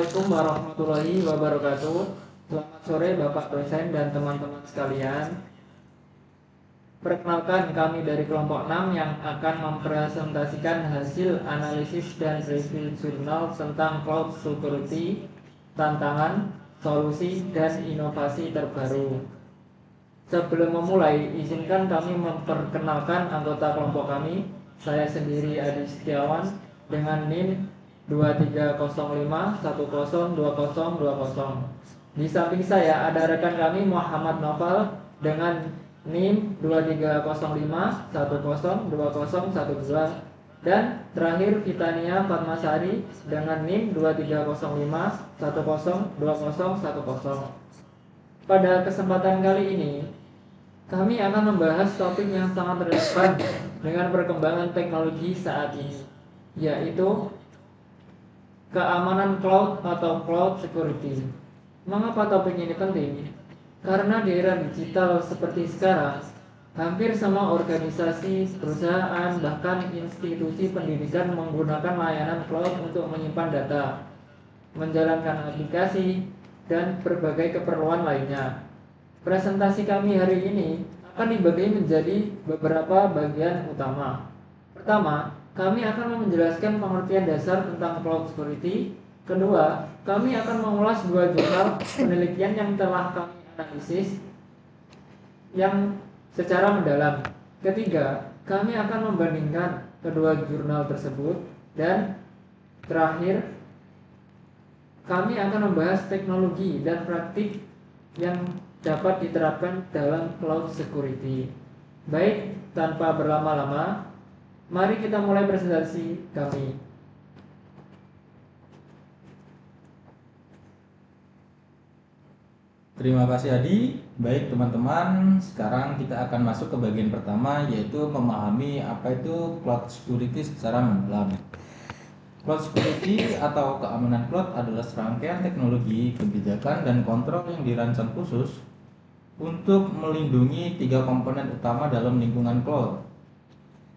Assalamualaikum warahmatullahi wabarakatuh. Selamat sore Bapak dosen dan teman-teman sekalian. Perkenalkan, kami dari kelompok 6 yang akan mempresentasikan hasil analisis dan review jurnal tentang cloud security, tantangan, solusi, dan inovasi terbaru. Sebelum memulai, izinkan kami memperkenalkan anggota kelompok kami. Saya sendiri Adi Setiawan dengan NIM 2305102020. Di samping saya ada rekan kami Muhammad Noval dengan NIM 2305102012, dan terakhir Fitania Fatmasari dengan NIM 2305102010. Pada kesempatan kali ini kami akan membahas topik yang sangat relevan dengan perkembangan teknologi saat ini, yaitu keamanan cloud atau cloud security. Mengapa topik ini penting? Karena di era digital seperti sekarang, hampir semua organisasi, perusahaan, bahkan institusi pendidikan menggunakan layanan cloud untuk menyimpan data, menjalankan aplikasi, dan berbagai keperluan lainnya. Presentasi kami hari ini akan dibagi menjadi beberapa bagian utama. Pertama, kami akan menjelaskan pengertian dasar tentang cloud security. Kedua, kami akan mengulas dua jurnal penelitian yang telah kami analisis yang secara mendalam. Ketiga, kami akan membandingkan kedua jurnal tersebut. Dan terakhir, kami akan membahas teknologi dan praktik yang dapat diterapkan dalam cloud security. Baik, tanpa berlama-lama, mari kita mulai presentasi kami. Terima kasih Adi. Baik teman-teman, sekarang kita akan masuk ke bagian pertama, yaitu memahami apa itu cloud security secara mendalam. Cloud security atau keamanan cloud adalah serangkaian teknologi, kebijakan, dan kontrol yang dirancang khusus untuk melindungi tiga komponen utama dalam lingkungan cloud.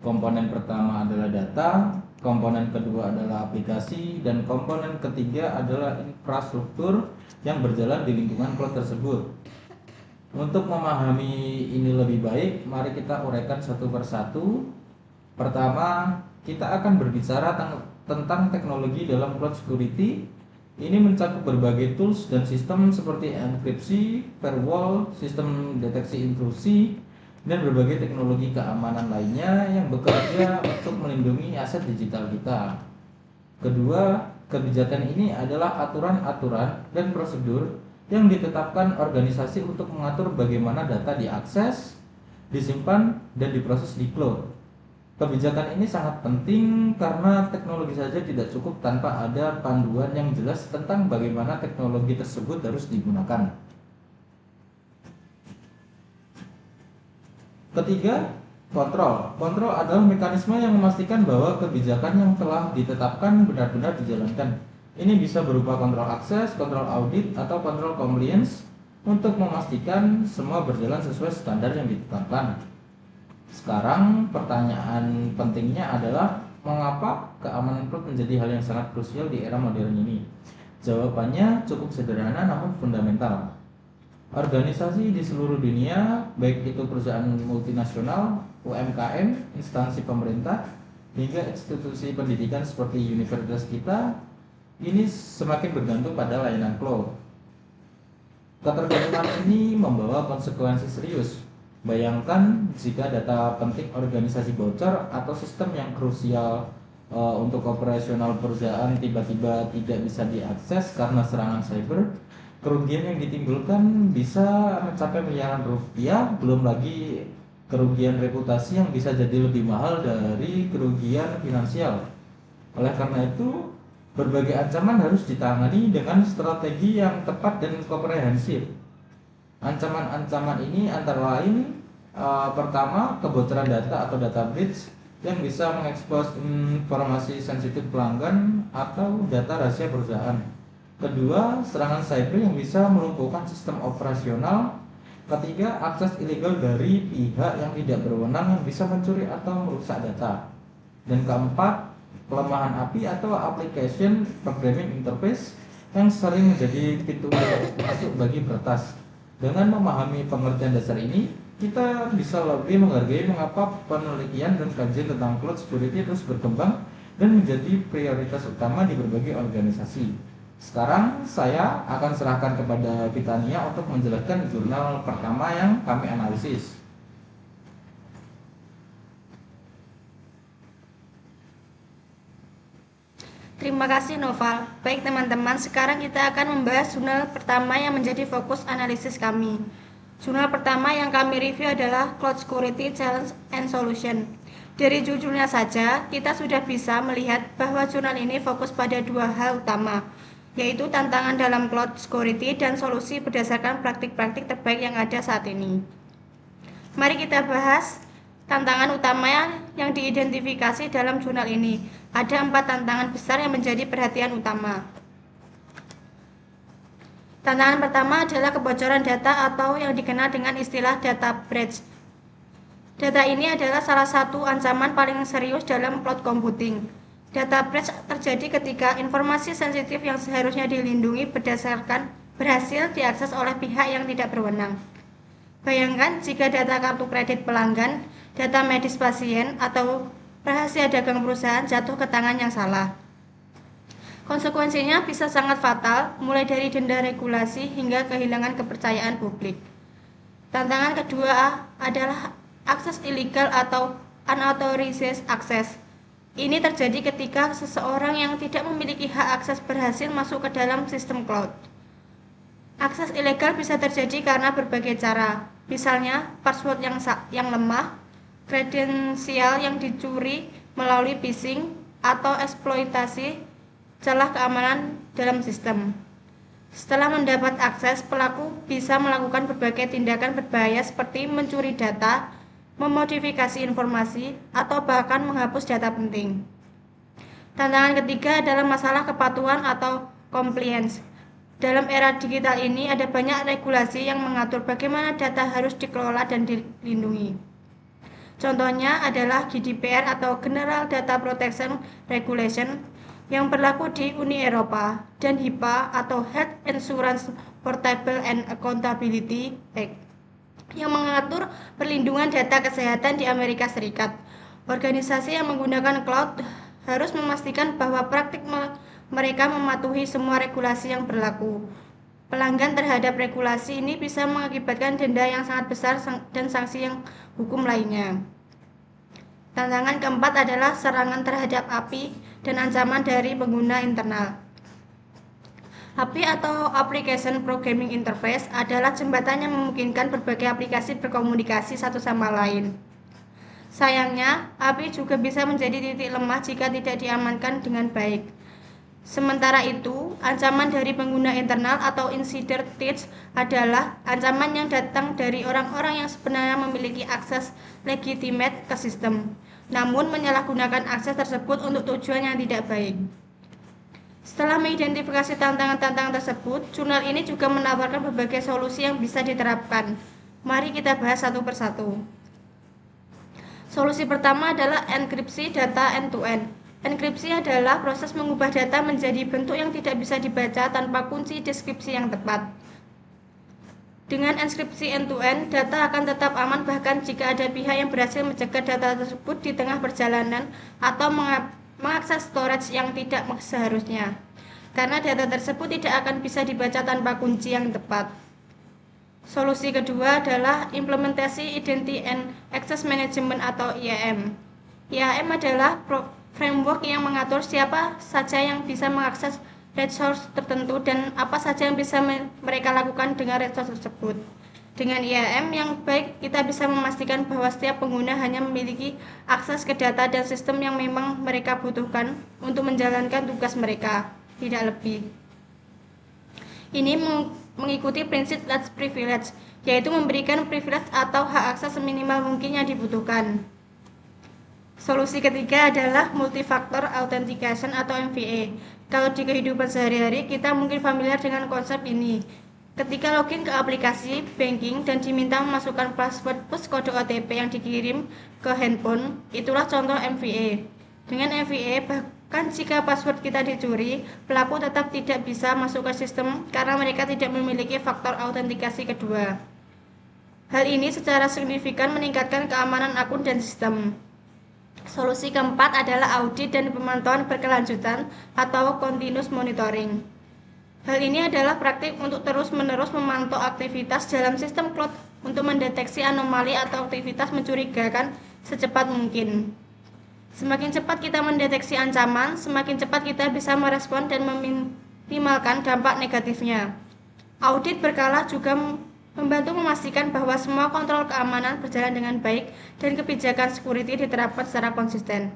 Komponen pertama adalah data, komponen kedua adalah aplikasi, dan komponen ketiga adalah infrastruktur yang berjalan di lingkungan cloud tersebut. Untuk memahami ini lebih baik, mari kita uraikan satu persatu. Pertama, kita akan berbicara tentang teknologi dalam cloud security. Ini mencakup berbagai tools dan sistem seperti enkripsi, firewall, sistem deteksi intrusi, dan berbagai teknologi keamanan lainnya yang bekerja untuk melindungi aset digital kita. Kedua, kebijakan ini adalah aturan-aturan dan prosedur yang ditetapkan organisasi untuk mengatur bagaimana data diakses, disimpan, dan diproses di cloud. Kebijakan ini sangat penting karena teknologi saja tidak cukup tanpa ada panduan yang jelas tentang bagaimana teknologi tersebut harus digunakan. Ketiga, kontrol. Kontrol adalah mekanisme yang memastikan bahwa kebijakan yang telah ditetapkan benar-benar dijalankan. Ini bisa berupa kontrol akses, kontrol audit, atau kontrol compliance untuk memastikan semua berjalan sesuai standar yang ditetapkan. Sekarang pertanyaan pentingnya adalah mengapa keamanan cloud menjadi hal yang sangat krusial di era modern ini? Jawabannya cukup sederhana namun fundamental. Organisasi di seluruh dunia, baik itu perusahaan multinasional, UMKM, instansi pemerintah, hingga institusi pendidikan seperti universitas kita, ini semakin bergantung pada layanan cloud. Ketergantungan ini membawa konsekuensi serius. Bayangkan jika data penting organisasi bocor atau sistem yang krusial untuk operasional perusahaan tiba-tiba tidak bisa diakses karena serangan cyber. Kerugian yang ditimbulkan bisa mencapai miliaran rupiah, belum lagi kerugian reputasi yang bisa jadi lebih mahal dari kerugian finansial. Oleh karena itu, berbagai ancaman harus ditangani dengan strategi yang tepat dan komprehensif. Ancaman-ancaman ini antara lain, pertama, kebocoran data atau data breach yang bisa mengekspos informasi sensitif pelanggan atau data rahasia perusahaan. Kedua, serangan cyber yang bisa melumpuhkan sistem operasional. Ketiga, akses ilegal dari pihak yang tidak berwenang yang bisa mencuri atau merusak data. Dan keempat, kelemahan API atau application programming interface yang sering menjadi pintu masuk bagi peretas. Dengan memahami pengertian dasar ini, kita bisa lebih menghargai mengapa penelitian dan kajian tentang cloud security terus berkembang dan menjadi prioritas utama di berbagai organisasi. Sekarang saya akan serahkan kepada Pitania untuk menjelaskan jurnal pertama yang kami analisis. Terima kasih Noval. Baik teman-teman, sekarang kita akan membahas jurnal pertama yang menjadi fokus analisis kami. Jurnal pertama yang kami review adalah Cloud Security Challenge and Solution. Dari judulnya saja, kita sudah bisa melihat bahwa jurnal ini fokus pada dua hal utama, yaitu tantangan dalam cloud security dan solusi berdasarkan praktik-praktik terbaik yang ada saat ini. Mari kita bahas tantangan utama yang diidentifikasi dalam jurnal ini. Ada 4 tantangan besar yang menjadi perhatian utama. Tantangan pertama adalah kebocoran data atau yang dikenal dengan istilah data breach. Data ini adalah salah satu ancaman paling serius dalam cloud computing. Data breach terjadi ketika informasi sensitif yang seharusnya dilindungi berhasil diakses oleh pihak yang tidak berwenang. Bayangkan jika data kartu kredit pelanggan, data medis pasien, atau rahasia dagang perusahaan jatuh ke tangan yang salah. Konsekuensinya bisa sangat fatal, mulai dari denda regulasi hingga kehilangan kepercayaan publik. Tantangan kedua adalah akses ilegal atau unauthorized access. Ini terjadi ketika seseorang yang tidak memiliki hak akses berhasil masuk ke dalam sistem cloud. Akses ilegal bisa terjadi karena berbagai cara, misalnya password yang lemah, kredensial yang dicuri melalui phishing, atau eksploitasi celah keamanan dalam sistem. Setelah mendapat akses, pelaku bisa melakukan berbagai tindakan berbahaya seperti mencuri data, memodifikasi informasi, atau bahkan menghapus data penting. Tantangan ketiga adalah masalah kepatuhan atau compliance. Dalam era digital ini ada banyak regulasi yang mengatur bagaimana data harus dikelola dan dilindungi. Contohnya adalah GDPR atau General Data Protection Regulation yang berlaku di Uni Eropa dan HIPAA atau Health Insurance Portable and Accountability Act yang mengatur perlindungan data kesehatan di Amerika Serikat. Organisasi yang menggunakan cloud harus memastikan bahwa praktik mereka mematuhi semua regulasi yang berlaku. Pelanggan terhadap regulasi ini bisa mengakibatkan denda yang sangat besar dan sanksi yang hukum lainnya. Tantangan keempat adalah serangan terhadap API dan ancaman dari pengguna internal. API atau Application Programming Interface adalah jembatan yang memungkinkan berbagai aplikasi berkomunikasi satu sama lain. Sayangnya, API juga bisa menjadi titik lemah jika tidak diamankan dengan baik. Sementara itu, ancaman dari pengguna internal atau insider threats adalah ancaman yang datang dari orang-orang yang sebenarnya memiliki akses legitimate ke sistem, namun menyalahgunakan akses tersebut untuk tujuan yang tidak baik. Setelah mengidentifikasi tantangan-tantangan tersebut, jurnal ini juga menawarkan berbagai solusi yang bisa diterapkan. Mari kita bahas satu persatu. Solusi pertama adalah enkripsi data end-to-end. Enkripsi adalah proses mengubah data menjadi bentuk yang tidak bisa dibaca tanpa kunci deskripsi yang tepat. Dengan enkripsi end-to-end, data akan tetap aman bahkan jika ada pihak yang berhasil mencegat data tersebut di tengah perjalanan atau mengakses storage yang tidak seharusnya, karena data tersebut tidak akan bisa dibaca tanpa kunci yang tepat. Solusi kedua adalah implementasi Identity and Access Management atau IAM. IAM adalah framework yang mengatur siapa saja yang bisa mengakses resource tertentu dan apa saja yang bisa mereka lakukan dengan resource tersebut. Dengan IAM yang baik, kita bisa memastikan bahwa setiap pengguna hanya memiliki akses ke data dan sistem yang memang mereka butuhkan untuk menjalankan tugas mereka, tidak lebih. Ini mengikuti prinsip least privilege, yaitu memberikan privilege atau hak akses seminimal mungkin yang dibutuhkan. Solusi ketiga adalah multifactor authentication atau MFA. Kalau di kehidupan sehari-hari kita mungkin familiar dengan konsep ini. Ketika login ke aplikasi banking dan diminta memasukkan password plus kode OTP yang dikirim ke handphone, itulah contoh MFA. Dengan MFA Kan jika password kita dicuri, pelaku tetap tidak bisa masuk ke sistem karena mereka tidak memiliki faktor autentikasi kedua. Hal ini secara signifikan meningkatkan keamanan akun dan sistem. Solusi keempat adalah audit dan pemantauan berkelanjutan atau continuous monitoring. Hal ini adalah praktik untuk terus-menerus memantau aktivitas dalam sistem cloud untuk mendeteksi anomali atau aktivitas mencurigakan secepat mungkin. Semakin cepat kita mendeteksi ancaman, semakin cepat kita bisa merespon dan meminimalkan dampak negatifnya. Audit berkala juga membantu memastikan bahwa semua kontrol keamanan berjalan dengan baik dan kebijakan security diterapkan secara konsisten.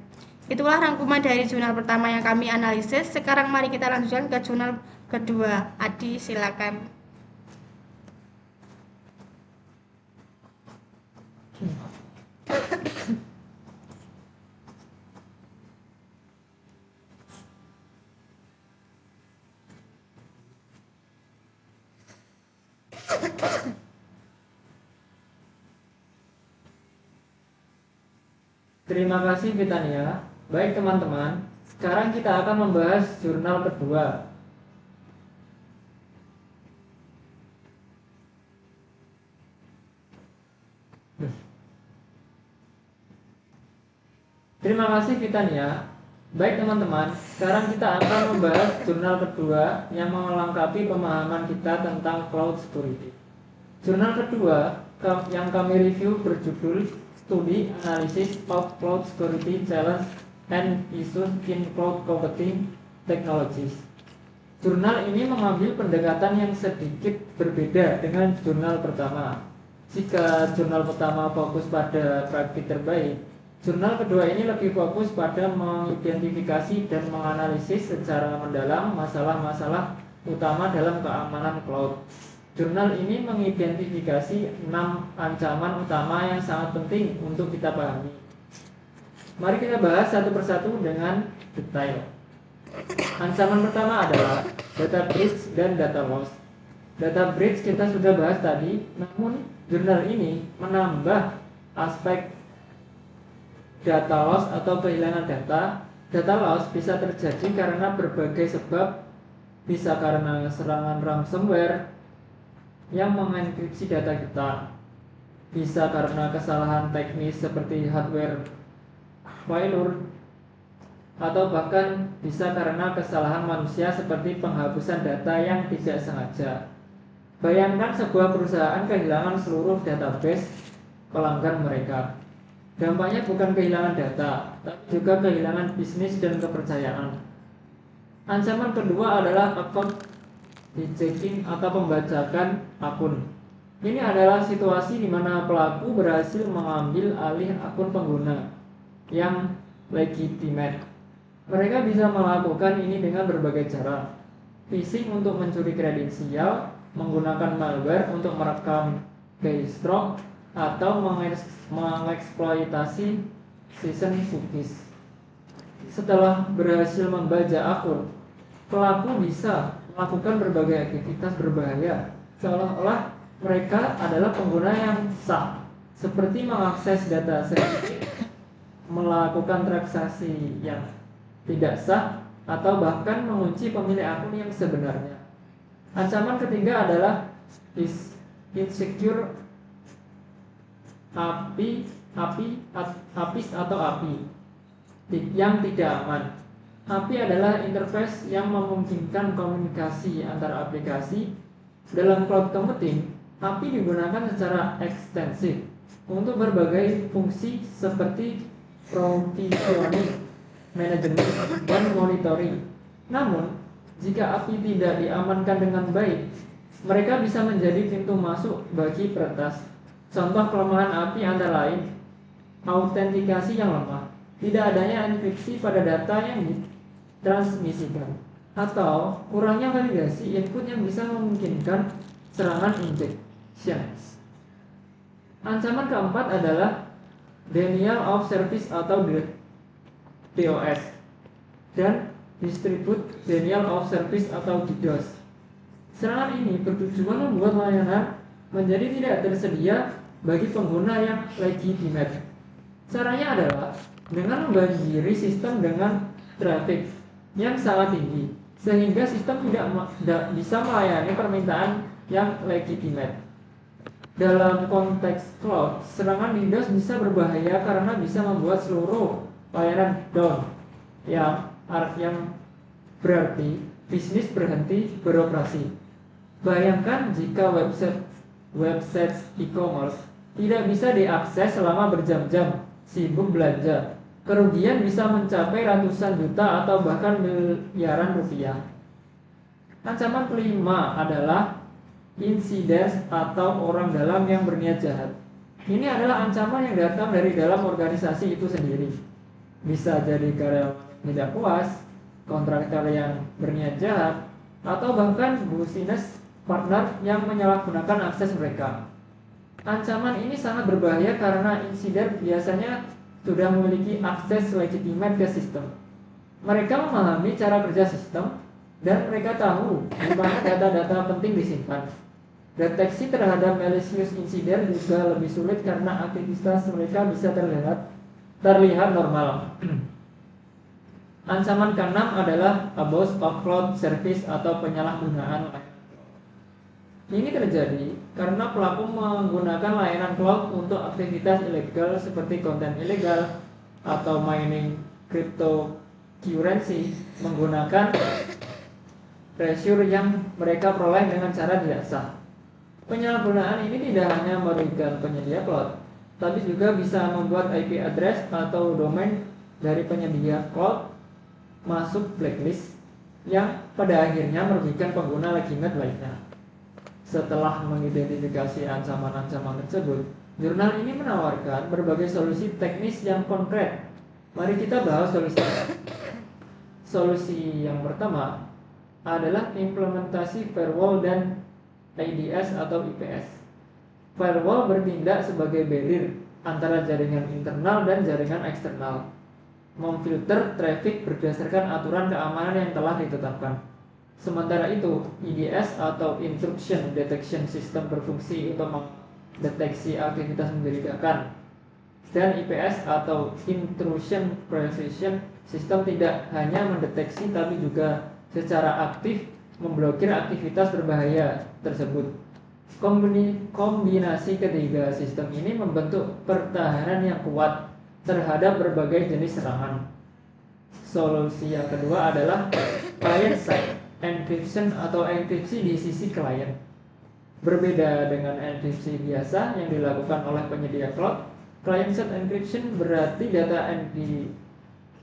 Itulah rangkuman dari jurnal pertama yang kami analisis. Sekarang mari kita lanjutkan ke jurnal kedua. Adi, silakan. Terima kasih Vitania. Baik teman-teman, sekarang kita akan membahas jurnal kedua. Terima kasih Vitania. Baik teman-teman, sekarang kita akan membahas jurnal kedua yang melengkapi pemahaman kita tentang cloud security. Jurnal kedua yang kami review berjudul Studi Analisis of Cloud Security Challenge and Issues in Cloud Computing Technologies. Jurnal ini mengambil pendekatan yang sedikit berbeda dengan jurnal pertama. Jika jurnal pertama fokus pada praktik terbaik, jurnal kedua ini lebih fokus pada mengidentifikasi dan menganalisis secara mendalam masalah-masalah utama dalam keamanan cloud. Jurnal ini mengidentifikasi 6 ancaman utama yang sangat penting untuk kita pahami. Mari kita bahas satu persatu dengan detail. Ancaman pertama adalah data breach dan data loss. Data breach kita sudah bahas tadi, namun jurnal ini menambah aspek data loss atau kehilangan data. Data loss bisa terjadi karena berbagai sebab, bisa karena serangan ransomware yang mengenkripsi data kita, bisa karena kesalahan teknis seperti hardware failure, atau bahkan bisa karena kesalahan manusia seperti penghapusan data yang tidak sengaja. Bayangkan sebuah perusahaan kehilangan seluruh database pelanggan mereka. Dampaknya bukan kehilangan data, tapi juga kehilangan bisnis dan kepercayaan. Ancaman kedua adalah account hijacking atau pembajakan akun. Ini adalah situasi di mana pelaku berhasil mengambil alih akun pengguna yang legitimate. Mereka bisa melakukan ini dengan berbagai cara. Phishing untuk mencuri kredensial, menggunakan malware untuk merekam keystroke, atau mengeksploitasi season cookies. Setelah berhasil membajak akun, pelaku bisa melakukan berbagai aktivitas berbahaya seolah-olah mereka adalah pengguna yang sah, seperti mengakses data sensitif, melakukan transaksi yang tidak sah, atau bahkan mengunci pemilik akun yang sebenarnya. Ancaman ketiga adalah insecure APIs atau API yang tidak aman. API adalah interface yang memungkinkan komunikasi antar aplikasi. Dalam cloud computing, API digunakan secara ekstensif untuk berbagai fungsi seperti provisioning, manajemen, dan monitoring. Namun, jika API tidak diamankan dengan baik, mereka bisa menjadi pintu masuk bagi peretas. Contoh kelemahan API antara lain autentikasi yang lemah, tidak adanya enkripsi pada data yang ditransmisikan, atau kurangnya validasi input yang bisa memungkinkan serangan injection. Ancaman keempat adalah denial of service atau DOS dan distribute denial of service atau DDoS. Serangan ini bertujuan membuat layanan menjadi tidak tersedia bagi pengguna yang legitimate. Caranya adalah dengan membanjiri sistem dengan traffic yang sangat tinggi, sehingga sistem tidak bisa melayani permintaan yang legitimate. Dalam konteks cloud, serangan DDoS bisa berbahaya karena bisa membuat seluruh layanan down, yang berarti bisnis berhenti beroperasi. Bayangkan jika website e-commerce tidak bisa diakses selama berjam-jam sibuk belanja. Kerugian bisa mencapai ratusan juta atau bahkan miliaran rupiah. Ancaman kelima adalah insiders atau orang dalam yang berniat jahat. Ini adalah ancaman yang datang dari dalam organisasi itu sendiri. Bisa jadi karyawan tidak puas, kontraktor yang berniat jahat, atau bahkan business partner yang menyalahgunakan akses mereka. Ancaman ini sangat berbahaya karena insider biasanya sudah memiliki akses legitimate ke sistem. Mereka memahami cara kerja sistem dan mereka tahu di mana data-data penting disimpan. Deteksi terhadap malicious insider juga lebih sulit karena aktivitas mereka bisa terlihat normal. Ancaman keenam adalah abuse of cloud service atau penyalahgunaan. Ini terjadi karena pelaku menggunakan layanan cloud untuk aktivitas ilegal seperti konten ilegal atau mining cryptocurrency menggunakan resource yang mereka peroleh dengan cara tidak sah. Penyalahgunaan ini tidak hanya merugikan penyedia cloud, tapi juga bisa membuat IP address atau domain dari penyedia cloud masuk blacklist yang pada akhirnya merugikan pengguna legitimate lainnya. Setelah mengidentifikasi ancaman-ancaman tersebut, jurnal ini menawarkan berbagai solusi teknis yang konkret. Mari kita bahas solusinya. Solusi yang pertama adalah implementasi firewall dan IDS atau IPS. Firewall bertindak sebagai barrier antara jaringan internal dan jaringan eksternal, memfilter traffic berdasarkan aturan keamanan yang telah ditetapkan. Sementara itu, IDS atau Intrusion Detection System berfungsi untuk mendeteksi aktivitas mencurigakan. Dan IPS atau Intrusion Prevention System tidak hanya mendeteksi tapi juga secara aktif memblokir aktivitas berbahaya tersebut. Kombinasi ketiga sistem ini membentuk pertahanan yang kuat terhadap berbagai jenis serangan. Solusi yang kedua adalah client-side encryption atau enkripsi di sisi klien. Berbeda dengan enkripsi biasa yang dilakukan oleh penyedia cloud, client-side encryption berarti data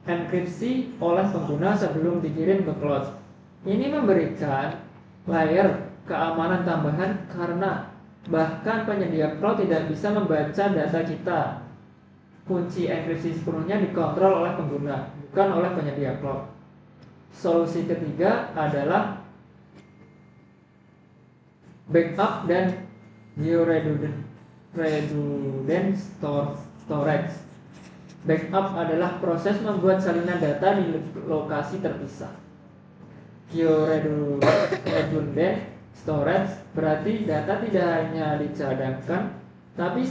enkripsi oleh pengguna sebelum dikirim ke cloud. Ini memberikan layer keamanan tambahan karena bahkan penyedia cloud tidak bisa membaca data kita. Kunci enkripsi sepenuhnya dikontrol oleh pengguna, bukan oleh penyedia cloud. Solusi ketiga adalah backup dan geo-redundant storage. Backup adalah proses membuat salinan data di lokasi terpisah. Geo-redundant storage berarti data tidak hanya dicadangkan, tapi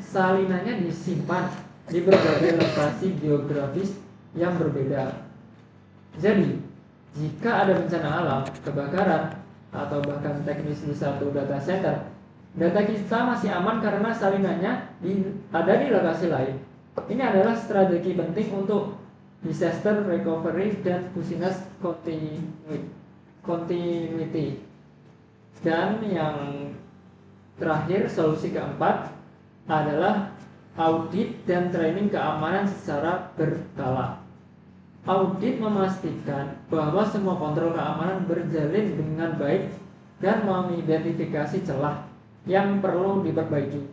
salinannya disimpan di berbagai lokasi geografis yang berbeda. Jadi, jika ada bencana alam, kebakaran, atau bahkan teknis di satu data center, data kita masih aman karena salinannya ada di lokasi lain. Ini adalah strategi penting untuk disaster recovery dan business continuity. Dan yang terakhir, solusi keempat adalah audit dan training keamanan secara berkala. Audit memastikan bahwa semua kontrol keamanan berjalin dengan baik dan mengidentifikasi celah yang perlu diperbaiki.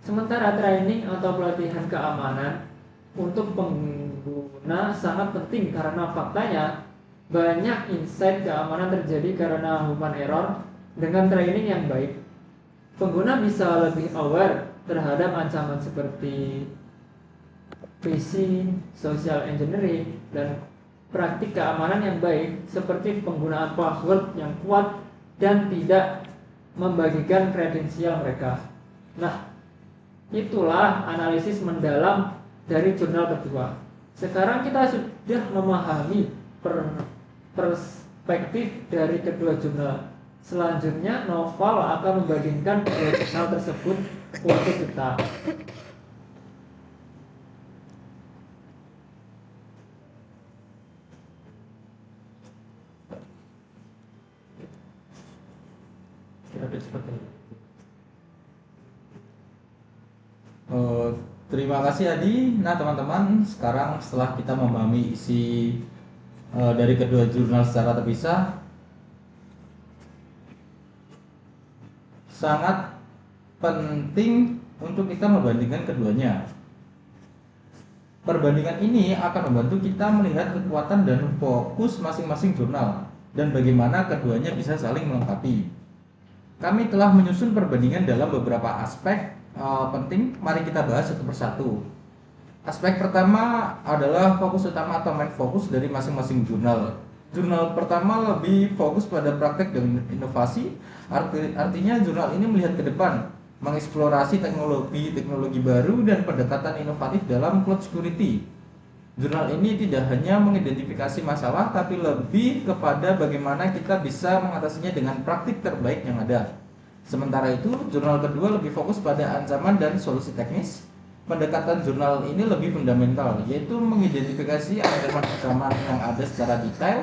Sementara training atau pelatihan keamanan untuk pengguna sangat penting karena faktanya banyak insight keamanan terjadi karena human error. Dengan training yang baik, pengguna bisa lebih aware terhadap ancaman seperti phishing, social engineering, dan praktik keamanan yang baik seperti penggunaan password yang kuat dan tidak membagikan kredensial mereka. Nah, itulah analisis mendalam dari jurnal kedua. Sekarang kita sudah memahami perspektif dari kedua jurnal. Selanjutnya, Noval akan membandingkan kedua jurnal tersebut untuk kita. Kira-kira seperti ini. Terima kasih Adi. Nah teman-teman, sekarang setelah kita memahami isi dari kedua jurnal secara terpisah, sangat penting untuk kita membandingkan keduanya. Perbandingan ini akan membantu kita melihat kekuatan dan fokus masing-masing jurnal dan bagaimana keduanya bisa saling melengkapi. Kami telah menyusun perbandingan dalam beberapa aspek penting. Mari kita bahas satu persatu. Aspek pertama adalah fokus utama atau main fokus dari masing-masing jurnal. Jurnal pertama lebih fokus pada praktek dan inovasi. Artinya jurnal ini melihat ke depan, mengeksplorasi teknologi baru dan pendekatan inovatif dalam cloud security. Jurnal ini tidak hanya mengidentifikasi masalah, tapi lebih kepada bagaimana kita bisa mengatasinya dengan praktik terbaik yang ada. Sementara itu, jurnal kedua lebih fokus pada ancaman dan solusi teknis. Pendekatan jurnal ini lebih fundamental, yaitu mengidentifikasi ancaman yang ada secara detail,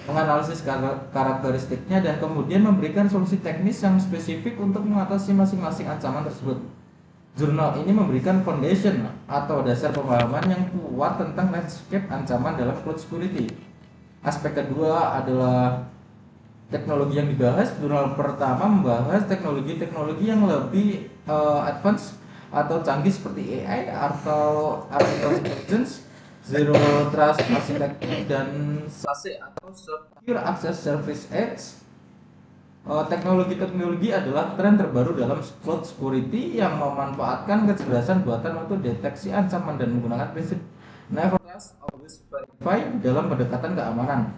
menganalisis karakteristiknya, dan kemudian memberikan solusi teknis yang spesifik untuk mengatasi masing-masing ancaman tersebut. Jurnal ini memberikan foundation atau dasar pemahaman yang kuat tentang landscape ancaman dalam cloud security. Aspek kedua adalah teknologi yang dibahas. Jurnal pertama membahas teknologi-teknologi yang lebih advance atau canggih seperti AI atau artificial intelligence, zero trust architecture, dan SASE atau secure access service edge. Teknologi-teknologi adalah tren terbaru dalam cloud security yang memanfaatkan kecerdasan buatan untuk deteksi ancaman dan menggunakan prinsip never trust always verify dalam pendekatan keamanan.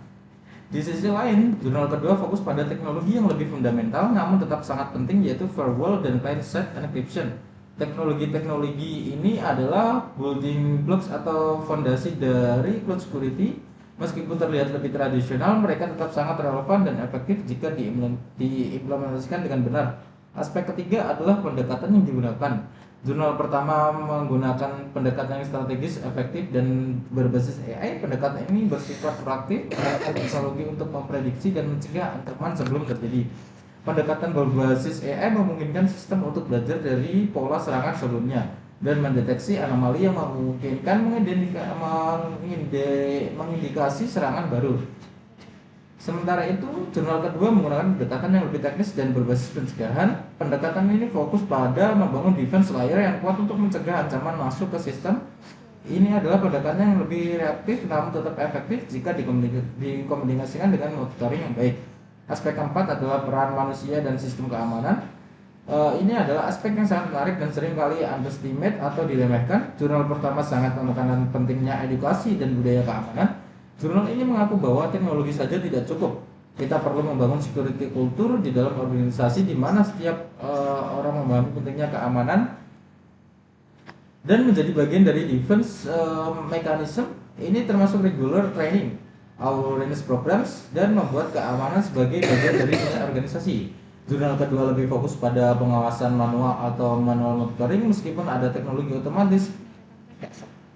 Di sisi lain, jurnal kedua fokus pada teknologi yang lebih fundamental namun tetap sangat penting, yaitu firewall dan client-side encryption. Teknologi-teknologi ini adalah building blocks atau fondasi dari cloud security. Meskipun terlihat lebih tradisional, mereka tetap sangat relevan dan efektif jika diimplementasikan dengan benar. Aspek ketiga adalah pendekatan yang digunakan. Jurnal pertama menggunakan pendekatan yang strategis, efektif, dan berbasis AI. Pendekatan ini bersifat proaktif, menggunakan teknologi untuk memprediksi dan mencegah ancaman sebelum terjadi. Pendekatan berbasis AI memungkinkan sistem untuk belajar dari pola serangan sebelumnya dan mendeteksi anomali yang memungkinkan mengindikasi serangan baru. Sementara itu, jurnal kedua menggunakan pendekatan yang lebih teknis dan berbasis pencegahan. Pendekatan ini fokus pada membangun defense layer yang kuat untuk mencegah ancaman masuk ke sistem. Ini adalah pendekatan yang lebih reaktif namun tetap efektif jika dikombinasikan dengan monitoring yang baik. Aspek keempat adalah peran manusia dan sistem keamanan. Ini adalah aspek yang sangat menarik dan sering kali underestimate atau diremehkan. Jurnal pertama sangat menekankan pentingnya edukasi dan budaya keamanan. Jurnal ini mengaku bahwa teknologi saja tidak cukup. Kita perlu membangun security culture di dalam organisasi di mana setiap orang memahami pentingnya keamanan dan menjadi bagian dari defense mechanism. Ini termasuk regular training, awareness programs, dan membuat keamanan sebagai bagian dari organisasi. Jurnal kedua lebih fokus pada pengawasan manual atau manual monitoring meskipun ada teknologi otomatis.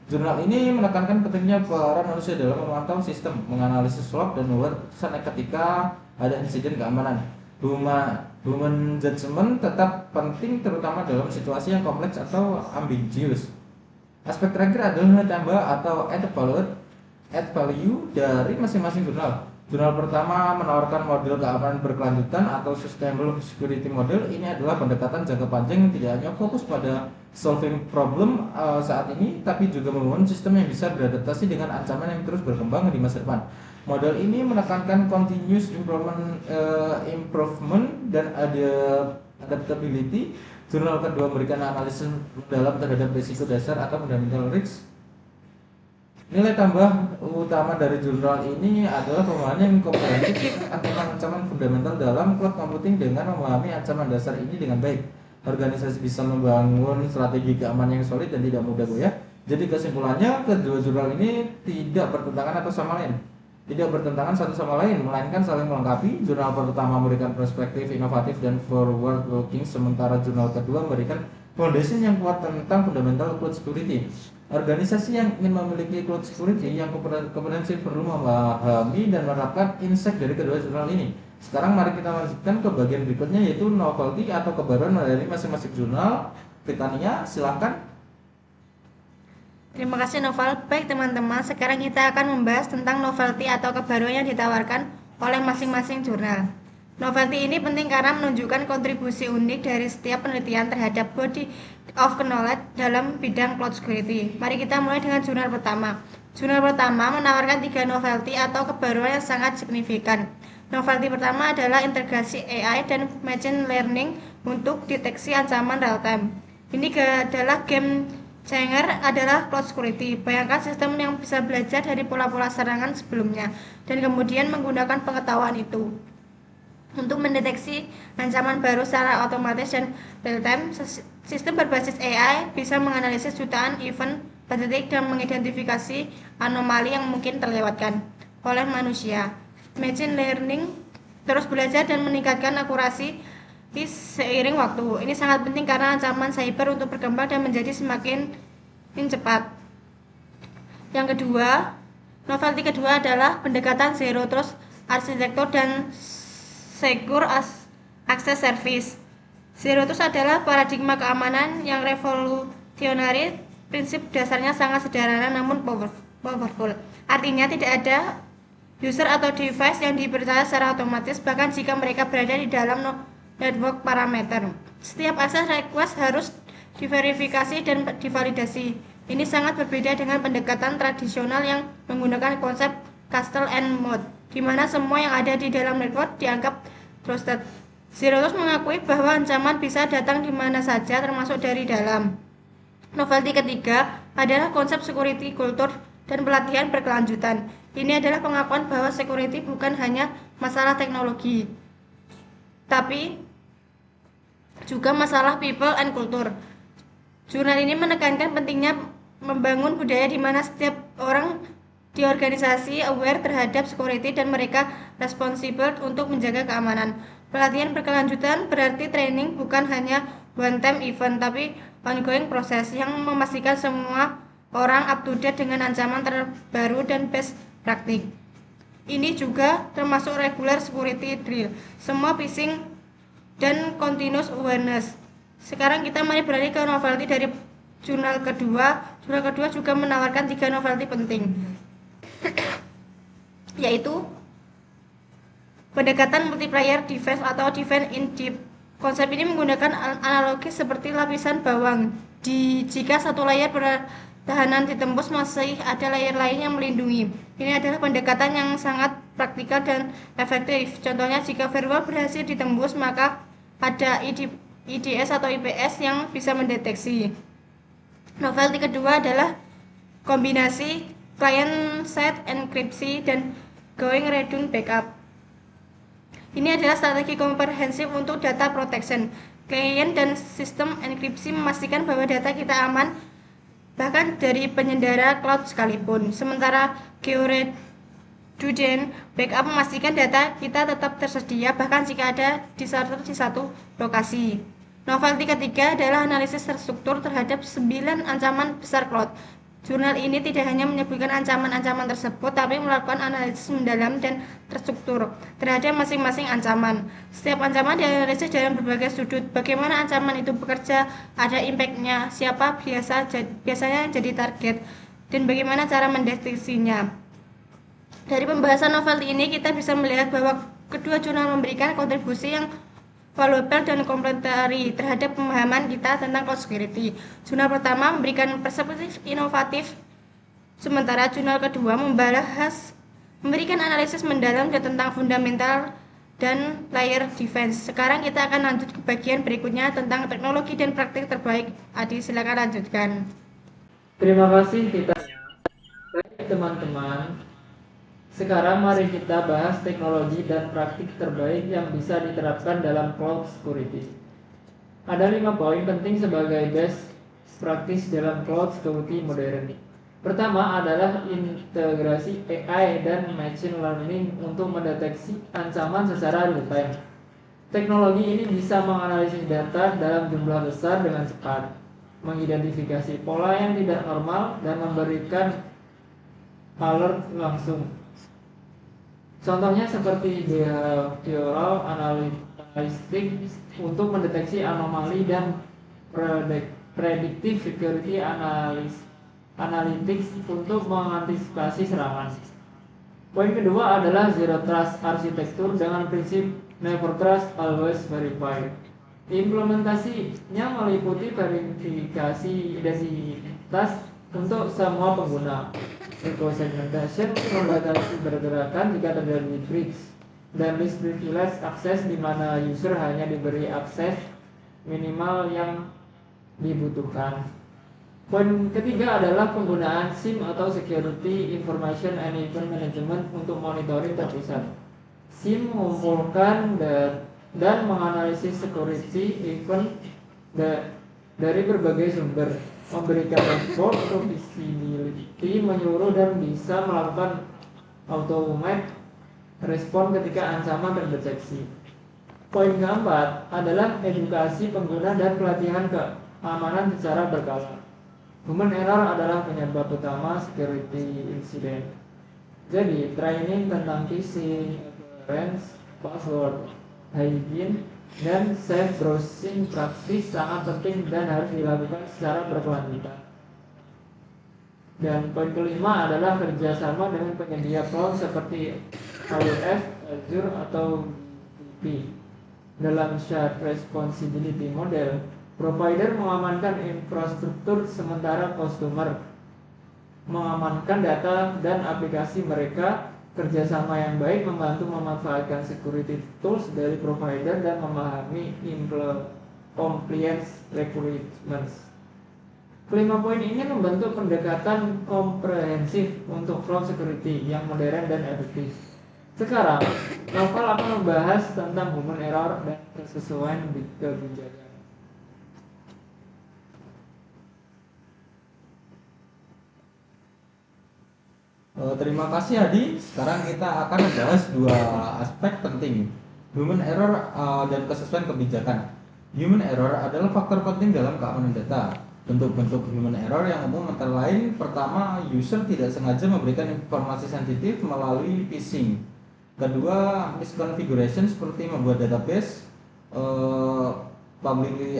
Jurnal ini menekankan pentingnya peran manusia dalam memantau sistem, menganalisis log, dan membuat keputusan ketika ada insiden keamanan. Human judgment tetap penting terutama dalam situasi yang kompleks atau ambiguous. Aspek terakhir adalah tambah atau add value dari masing-masing jurnal. Jurnal pertama menawarkan model keamanan berkelanjutan atau sustainable security model. Ini adalah pendekatan jangka panjang yang tidak hanya fokus pada solving problem saat ini, tapi juga membangun sistem yang bisa beradaptasi dengan ancaman yang terus berkembang di masa depan. Model ini menekankan continuous improvement dan adaptability. Jurnal kedua memberikan analisis mendalam terhadap risiko dasar atau fundamental risk. Nilai tambah utama dari jurnal ini adalah pemahaman yang komprehensif tentang ancaman fundamental dalam cloud computing. Dengan memahami ancaman dasar ini dengan baik, organisasi bisa membangun strategi keamanan yang solid dan tidak mudah goyah. Jadi kesimpulannya kedua jurnal ini tidak bertentangan atau sama lain. Tidak bertentangan satu sama lain, melainkan saling melengkapi. Jurnal pertama memberikan perspektif inovatif dan forward looking, sementara jurnal kedua memberikan foundation yang kuat tentang fundamental cloud security. Organisasi yang ingin memiliki cloud security yang komprehensif perlu memahami dan menerapkan insight dari kedua jurnal ini. Sekarang mari kita lanjutkan ke bagian berikutnya, yaitu novelty atau kebaruan dari masing-masing jurnal. Britania, silakan. Terima kasih Novel. Baik teman-teman, sekarang kita akan membahas tentang novelty atau kebaruan yang ditawarkan oleh masing-masing jurnal. Novelty ini penting karena menunjukkan kontribusi unik dari setiap penelitian terhadap body of knowledge dalam bidang cloud security. Mari kita mulai dengan jurnal pertama. Jurnal pertama menawarkan 3 novelty atau kebaruan yang sangat signifikan. Novelty pertama adalah integrasi AI dan machine learning untuk deteksi ancaman real time. Ini adalah game changer adalah cloud security. Bayangkan sistem yang bisa belajar dari pola-pola serangan sebelumnya dan kemudian menggunakan pengetahuan itu untuk mendeteksi ancaman baru secara otomatis dan real time. Sistem berbasis AI bisa menganalisis jutaan event per detik dan mengidentifikasi anomali yang mungkin terlewatkan oleh manusia. Machine learning terus belajar dan meningkatkan akurasi seiring waktu. Ini sangat penting karena ancaman cyber untuk berkembang dan menjadi semakin cepat. Yang kedua, novelty kedua adalah pendekatan zero trust arsitektur dan secure access service. Zero trust adalah paradigma keamanan yang revolusionari. Prinsip dasarnya sangat sederhana namun powerful. Artinya tidak ada user atau device yang dipercaya secara otomatis, bahkan jika mereka berada di dalam network parameter. Setiap akses request harus diverifikasi dan divalidasi. Ini sangat berbeda dengan pendekatan tradisional yang menggunakan konsep castle and moat, di mana semua yang ada di dalam network dianggap trusted. Zero Trust mengakui bahwa ancaman bisa datang di mana saja, termasuk dari dalam. Novelty ketiga adalah konsep security culture dan pelatihan berkelanjutan. Ini adalah pengakuan bahwa security bukan hanya masalah teknologi, tapi juga masalah people and culture. Jurnal ini menekankan pentingnya membangun budaya di mana setiap orang di organisasi aware terhadap security dan mereka responsible untuk menjaga keamanan. Pelatihan berkelanjutan berarti training bukan hanya one time event tapi ongoing proses yang memastikan semua orang up to date dengan ancaman terbaru dan best praktik. Ini juga termasuk regular security drill, semua phishing dan continuous awareness. Sekarang kita mari beralih ke novelty dari jurnal kedua. Jurnal kedua juga menawarkan 3 novelty penting, yaitu pendekatan multiplayer defense atau defense in deep. Konsep ini menggunakan analogi seperti lapisan bawang. Jika satu layar pertahanan ditembus, masih ada layar lain yang melindungi. Ini adalah pendekatan yang sangat praktikal dan efektif. Contohnya, jika firewall berhasil ditembus, maka ada IDS atau IPS yang bisa mendeteksi. Novelty kedua adalah kombinasi client-side enkripsi dan going redound backup. Ini adalah strategi komprehensif untuk data protection. Klien dan sistem enkripsi memastikan bahwa data kita aman bahkan dari penyendara cloud sekalipun. Sementara georedundant backup memastikan data kita tetap tersedia bahkan jika ada disaster di satu lokasi. Novelty ketiga adalah analisis terstruktur terhadap 9 ancaman besar cloud. Jurnal ini tidak hanya menyebutkan ancaman-ancaman tersebut, tapi melakukan analisis mendalam dan terstruktur terhadap masing-masing ancaman. Setiap ancaman dianalisis dalam berbagai sudut. Bagaimana ancaman itu bekerja, ada impact-nya, siapa biasanya jadi target, dan bagaimana cara mendeteksinya. Dari pembahasan novel ini kita bisa melihat bahwa kedua jurnal memberikan kontribusi yang valuable dan komplementari terhadap pemahaman kita tentang cloud security. Jurnal pertama memberikan perspektif inovatif, sementara jurnal kedua memberikan analisis mendalam tentang fundamental dan layer defense. Sekarang kita akan lanjut ke bagian berikutnya tentang teknologi dan praktik terbaik. Adi, silakan lanjutkan. Terima kasih ditanya. Baik teman-teman, sekarang mari kita bahas teknologi dan praktik terbaik yang bisa diterapkan dalam cloud security. Ada 5 poin penting sebagai best praktis dalam cloud security modern. Pertama adalah integrasi AI dan machine learning untuk mendeteksi ancaman secara real time. Teknologi ini bisa menganalisis data dalam jumlah besar dengan cepat, mengidentifikasi pola yang tidak normal, dan memberikan alert langsung. Contohnya seperti behavioral analytics untuk mendeteksi anomali dan predictive security analytics untuk mengantisipasi serangan. Poin kedua adalah zero trust arsitektur dengan prinsip never trust always verify. Implementasinya meliputi verifikasi identitas untuk semua pengguna, segmentation membatasi pergerakan jika terjadi breach, dan list privilege akses di mana user hanya diberi akses minimal yang dibutuhkan. Poin ketiga adalah penggunaan SIM atau Security Information and Event Management untuk monitoring terpusat. SIM mengumpulkan dan menganalisis security event dari berbagai sumber, memberikan dashboard untuk visibility menyeluruh, dan bisa melakukan automate respon ketika ancaman terdeteksi. Poin keempat adalah edukasi pengguna dan pelatihan keamanan secara berkala. Human error adalah penyebab utama security incident. Jadi, training tentang phishing, appearance, password, hygiene, dan safe browsing praktis sangat penting dan harus dilakukan secara berkelanjutan. Dan poin kelima adalah kerjasama dengan penyedia cloud seperti AWS, Azure, atau GCP. Dalam shared responsibility model, provider mengamankan infrastruktur sementara customer mengamankan data dan aplikasi mereka. Kerjasama yang baik membantu memanfaatkan security tools dari provider dan memahami compliance requirements. Kelima poin ini membentuk pendekatan komprehensif untuk cloud security yang modern dan efektif. Sekarang, Novel akan membahas tentang human error dan kesesuaian kebijakan. Terima kasih Adi. Sekarang kita akan membahas dua aspek penting, human error dan kesesuaian kebijakan. Human error adalah faktor penting dalam keamanan data. Bentuk-bentuk human error yang umum antara lain: pertama, user tidak sengaja memberikan informasi sensitif melalui phishing. Kedua, misconfiguration seperti membuat database publicly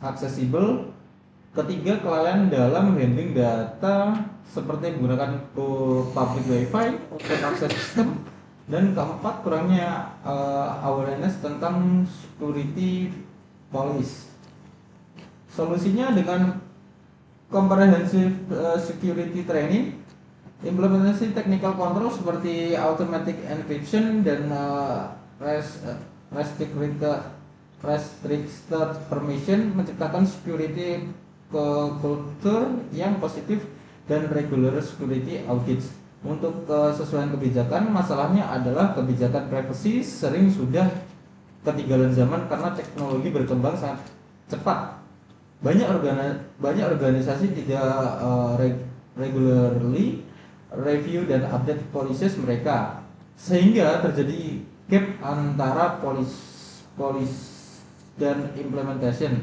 accessible. Ketiga, kelalaian dalam handling data seperti menggunakan public wifi, open access system. Dan keempat, kurangnya awareness tentang security policy. Solusinya dengan comprehensive security training, implementasi technical control seperti automatic encryption dan restricted permission, menciptakan security culture yang positif, dan regular security audits. Untuk kesesuaian kebijakan, masalahnya adalah kebijakan privacy sering sudah ketinggalan zaman karena teknologi berkembang sangat cepat. Banyak organisasi tidak regularly review dan update policies mereka, sehingga terjadi gap antara policy dan implementation.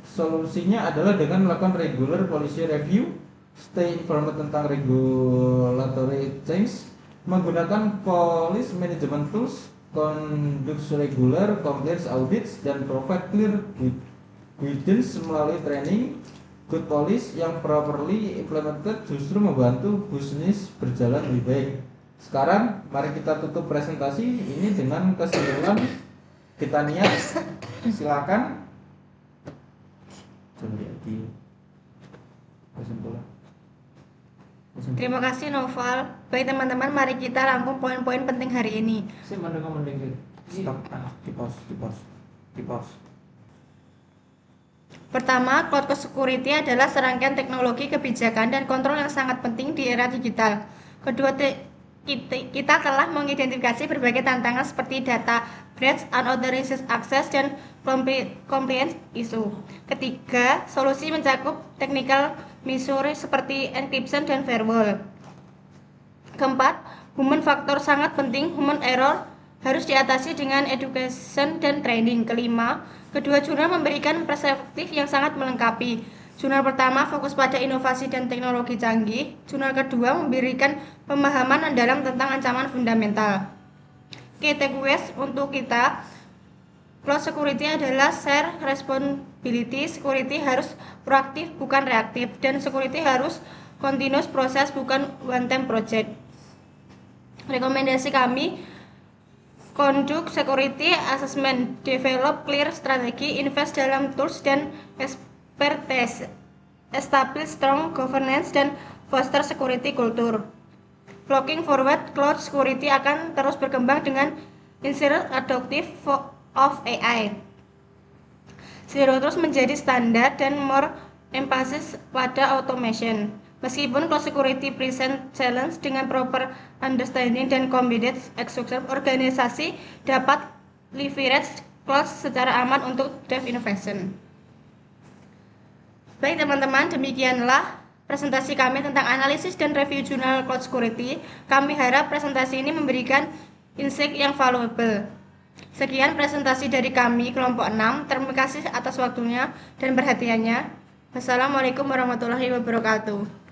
Solusinya adalah dengan melakukan regular policy review, stay informed tentang regulatory change, menggunakan policy management tools, conduct regular compliance audits, dan provide clear guidance melalui training. Good policy yang properly implemented justru membantu bisnis berjalan lebih baik. Sekarang mari kita tutup presentasi ini dengan kesimpulan. Kita niat, silakan. Kesimpulan. Terima kasih Noval. Baik teman-teman, mari kita rangkum poin-poin penting hari ini. Stop. Di pause. Pertama, cloud security adalah serangkaian teknologi, kebijakan, dan kontrol yang sangat penting di era digital. kita telah mengidentifikasi berbagai tantangan seperti data breach, unauthorized access, dan compliance issue. Ketiga, solusi mencakup technical measures seperti encryption dan firewall. Keempat, human factor sangat penting, human error harus diatasi dengan education dan training. Kelima, kedua jurnal memberikan perspektif yang sangat melengkapi. Jurnal pertama fokus pada inovasi dan teknologi canggih. Jurnal kedua memberikan pemahaman mendalam tentang ancaman fundamental. Key takeaways untuk kita, cloud security adalah share responsibility. Security harus proaktif bukan reaktif, dan security harus continuous proses bukan one time project. Rekomendasi kami, conduct security assessment, develop clear strategi, invest dalam tools dan expertise, establish strong governance, dan foster security culture. Looking forward, cloud security akan terus berkembang dengan increased adoption of AI. Zero Trust menjadi standar dan more emphasis pada automation. Meskipun cloud security present challenge, dengan proper understanding dan combined execution, organisasi dapat leverage cloud secara aman untuk drive innovation. Baik teman-teman, demikianlah presentasi kami tentang analisis dan review jurnal cloud security. Kami harap presentasi ini memberikan insight yang valuable. Sekian presentasi dari kami kelompok 6. Terima kasih atas waktunya dan perhatiannya. Wassalamualaikum warahmatullahi wabarakatuh.